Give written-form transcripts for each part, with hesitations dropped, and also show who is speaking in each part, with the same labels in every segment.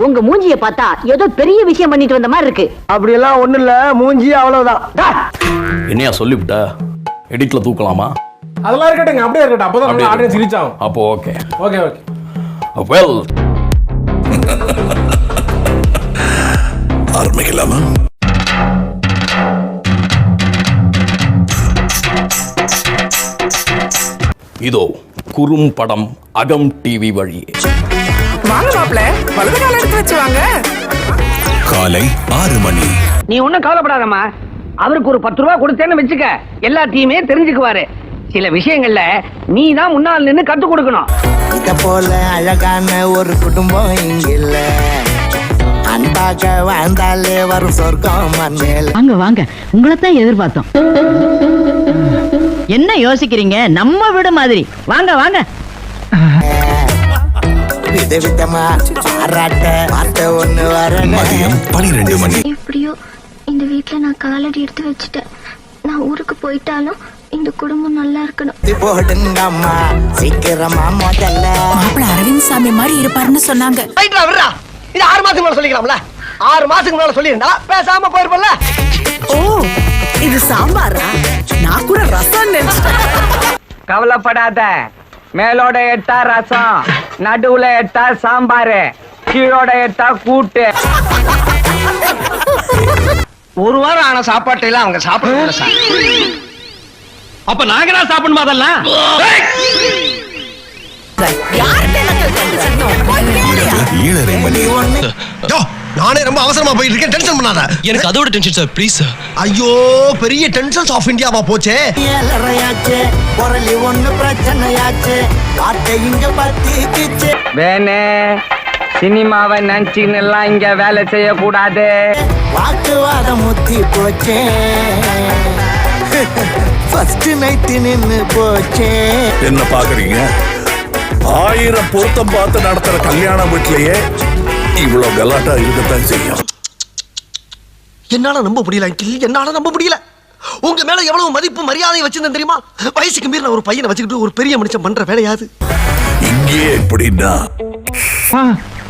Speaker 1: உங்க மூஞ்சிய பார்த்தா ஏதோ பெரிய விஷயம் பண்ணிட்டு வந்த மாதிரி இருக்கு.
Speaker 2: அப்படி எல்லாம் ஒண்ணு இல்ல, மூஞ்சி அவ்வளவுதான்.
Speaker 3: என்னையா சொல்லிவிட்ட? எடிட்ல தூக்கலாமா?
Speaker 4: அதெல்லாம் இருக்கட்டும், அப்படியே இருக்கட்டும். அப்பதான் ஆடியன்ஸ் ரீச் ஆகும்.
Speaker 3: அப்போ ஓகே
Speaker 4: ஓகே ஓகே.
Speaker 3: வெல், ஆரம்பிக்கலாமா? இதோ குறும்படம் அகம் டிவி வழியே.
Speaker 5: வாங்க மாப்ள, வலது கால எடுத்து வச்சு வாங்க.
Speaker 3: காலை 6 மணி.
Speaker 2: நீ ஒண்ணும் கவலைப்படாதம்மா. அவருக்கு ஒரு 10 ரூபாய் கொடுத்தேன்னு வச்சுக்க, எல்லாத்தையுமே தெரிஞ்சுக்குவாரு. சில விஷயங்கள்ல நீ தான் முன்னால் நின்னு கத்து கொடுக்கணும்.
Speaker 6: இத போல அழகான ஒரு குடும்பம் இங்க இல்ல. அன்பாக வாழ்ந்தாலே வரும் சொர்க்கம் மண்ணில்.
Speaker 1: வாங்க வாங்க, உங்களைத்தான் எதிர்பார்த்தோம். என்ன யோசிக்கிறீங்க? நம்ம வீடு மாதிரி. வாங்க வாங்க.
Speaker 6: விதவிதமா பாராட்ட வார்த்தை ஒண்ணு வர.
Speaker 3: மதியம் 12 மணி.
Speaker 7: எப்படியோ இந்த வீட்டுல நான் காலடி எடுத்து வச்சுட்டேன். நான் ஊருக்கு போயிட்டாலும் இந்த குடும்பம் நல்லா இருக்கணும்.
Speaker 6: போடுங்க அம்மா சீக்கிரமா முதல்ல.
Speaker 5: மாப்ள அரவிந்த் சாமி மாதிரி இருப்பாருன்னு சொன்னாங்க.
Speaker 2: ரைட்ரா விடுறா. இது 6 மாசத்துக்கு மேல சொல்லிக்கலாம்ல. 6 மாசத்துக்கு மேல சொல்லிருந்தா பேசாம போயிருப்பல.
Speaker 5: ஓ, இது சாம்பாரா? நான் கூட ரசம் நினைச்சேன்.
Speaker 2: கவலைப்படாத. மேலோட எட்டா ரசம், நடுவுல எட்டா சாம்பாரு, கீழோட எட்டா கூட்டு. ஒரு வாரம் ஆன சாப்பாட்டையெல்லாம் அவங்க சாப்பிட சார்.
Speaker 3: அப்ப நாங்க தான் சாப்பிடணுமா? அதெல்லாம்
Speaker 8: நானே ரொம்ப அவசரமா போயிட்டு இருக்கேன். டென்ஷன் பண்ணாத.
Speaker 9: எனக்கு அதோட டென்ஷன் சார், ப்ளீஸ் சார்.
Speaker 8: ஐயோ, பெரிய டென்ஷன்ஸ் ஆஃப் இந்தியாவா போச்சே.
Speaker 6: ஏலறையாச்சு பொருளி ஒண்ணு பிரச்சனையாச்சு. வார்த்தை இங்க பத்திக்கிச்சு.
Speaker 2: வேணே சினிமாவை நினைச்சுன்னு எல்லாம் இங்க வேலை செய்யக்கூடாது.
Speaker 6: வாக்குவாதம் முத்தி போச்சே. ஃபர்ஸ்ட் நைட் நின்னு போச்சே.
Speaker 3: என்ன பாக்குறீங்க? 1000 பொருத்தம் பார்த்து நடத்துற கல்யாண வீட்லயே இவ்வளவு கலாட்டா இருக்கத்தான் செய்யும்.
Speaker 8: என்னால நம்ப முடியல அங்கிள், என்னால நம்ப முடியல. உங்க மேல எவ்வளவு மதிப்பு மரியாதை வச்சிருந்தேன் தெரியுமா? வயசுக்கு மீறின ஒரு பையனை வச்சுக்கிட்டு ஒரு பெரிய மனுஷன் பண்ற வேலையாது.
Speaker 3: இங்கே எப்படின்னா,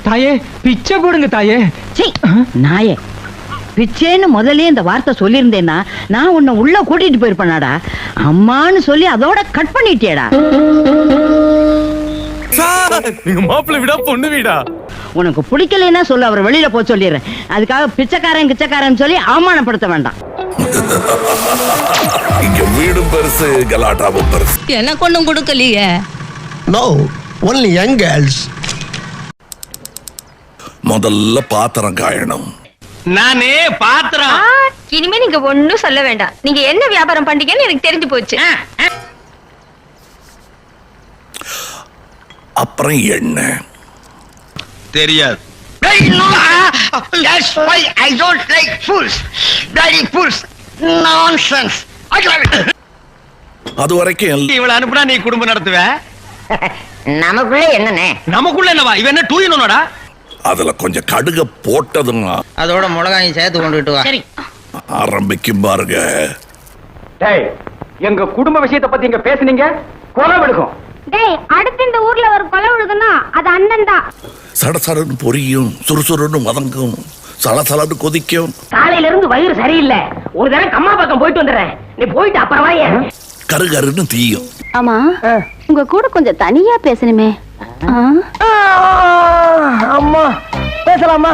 Speaker 2: தாயே பிச்சை போடுங்க தாயே.
Speaker 1: நாயே, பிச்சேன்னு முதல்ல இந்த வார்த்தை சொல்லியிருந்தேன்னா நான் உன்னை உள்ள கூட்டிட்டு போயிருப்பேனாடா. அம்மான்னு சொல்லி அதோட கட் பண்ணிட்டேடா.
Speaker 4: நீங்க மாப்பிள்ளை வீடா பொண்ணு வீடா?
Speaker 1: உனக்கு பிடிக்கலைன்னா சொல்லு, அவர் வெளியில போக சொல்லிடுறேன். அதுக்காக பிச்சைக்காரன் சொல்லி அவமானப்படுத்த வேண்டாம்.
Speaker 3: இங்க வீடும் பெருசு, கலாட்டாவும் பெருசு.
Speaker 10: எனக்கு ஒண்ணும் கொடுக்கலையே.
Speaker 8: No, only young girls.
Speaker 3: முதல்ல பாத்திரம் காயணும்.
Speaker 2: நானே பாத்திரம்.
Speaker 7: இனிமே நீங்க ஒண்ணும் சொல்ல வேண்டாம். நீங்க என்ன வியாபாரம் பண்றீங்கன்னு எனக்கு தெரிஞ்சு போச்சு.
Speaker 3: அப்புறம் எண்ணெய்.
Speaker 9: தெரியாது.
Speaker 2: That's why I don't like fools. Bloody fools. Nonsense.
Speaker 3: அது வரைக்கும்
Speaker 2: இவள அனுப்புனா நீ குடும்பம் நடத்துவ.
Speaker 1: நமக்குள்ள என்னண்ணே?
Speaker 2: நமக்குள்ள என்னவா? இவன் என்ன டூயினோடா?
Speaker 3: அதுல கொஞ்சம் கடுக போட்டதுன்னா
Speaker 2: அதோட மிளகாயும் சேர்த்து கொண்டுட்டு வா. சரி,
Speaker 3: ஆரம்பிக்கும் பாருங்க.
Speaker 2: டேய், எங்க குடும்ப விஷயத்தை பத்தி இங்க பேசுனீங்க, கொலை விடுக்கும்.
Speaker 7: டேய், அடுத்து இந்த ஊர்ல ஒரு கொலை விழுதுன்னா அது அண்ணன் தான்.
Speaker 3: சடசடன்னு பொரியும், சுறுசுறுன்னு வதங்கும், சலசலன்னு கொதிக்கும்.
Speaker 1: காலையில இருந்து வயிறு சரியில்லை. ஒரு தடவை கம்மா பக்கம் போயிட்டு வந்துடுறேன். நீ போயிட்டு அப்புறமா
Speaker 3: கருகருன்னு தீயும்.
Speaker 7: ஆமா, உங்க கூட கொஞ்சம் தனியா பேசணுமே.
Speaker 2: அம்மா பேசலாமா?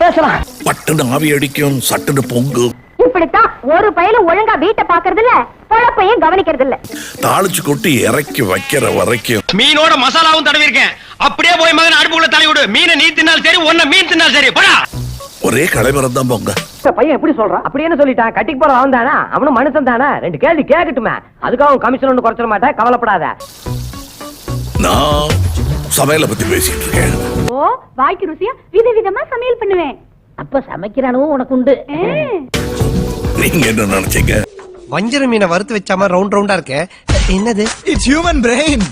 Speaker 2: பேசலாம்.
Speaker 3: பட்டுன்னு ஆவி அடிக்கும், சட்டுன்னு பொங்கும்.
Speaker 7: இப்படித்தான் ஒரு பையல ஒழுங்கா வீட்டை பாக்குறது இல்ல, பொழப்பையும் கவனிக்கிறது இல்ல.
Speaker 3: தாளிச்சு கொட்டி இறக்கி வைக்கிற வரைக்கும்
Speaker 2: மீனோட மசாலாவும் தடவி இருக்கேன். அப்படியே போய் மகன் அடுப்புக்குள்ள தள்ளி விடு. மீனை நீ தின்னாலும் சரி, ஒன்ன மீன் தின்னாலும் சரி. போடா.
Speaker 3: ஒரே கலைவரம் தான் போங்க.
Speaker 2: பையன் எப்படி சொல்றான்? அப்படின்னு சொல்லிட்டான். கட்டிக்கு போற அவன் தானா? அவனும் மனுஷன் தானே? 2 கேள்வி கேட்கட்டுமே. அதுக்காக அவன் கமிஷன் ஒண்ணு குறைச்சிட மாட்டேன், கவலைப்படாத.
Speaker 3: நான் சமையலை பத்தி பேசிட்டு இருக்கேன்.
Speaker 7: ஓ, வாய்க்கு ருசியா விதவிதமா சமையல் பண்ணுவேன்.
Speaker 1: அப்ப சமைக்கிறானும் உனக்கு உண்டு.
Speaker 3: நீங்க என்ன நினைச்சீங்க?
Speaker 8: வஞ்சர மீனை வறுத்து வச்சாம ரவுண்ட் ரவுண்டா இருக்கே, என்னது? It's human brain.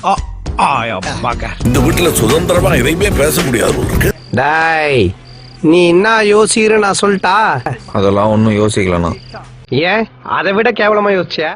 Speaker 3: இந்த வீட்டுல சுதந்திரமா எதையுமே பேச முடியாது இருக்கு.
Speaker 2: டேய், நீ என்ன யோசிக்கிற நான் சொல்லிட்டா?
Speaker 9: அதெல்லாம் ஒன்னும் யோசிக்கலண்ணா.
Speaker 2: ஏன் அதை விட கேவலமா யோசிச்ச?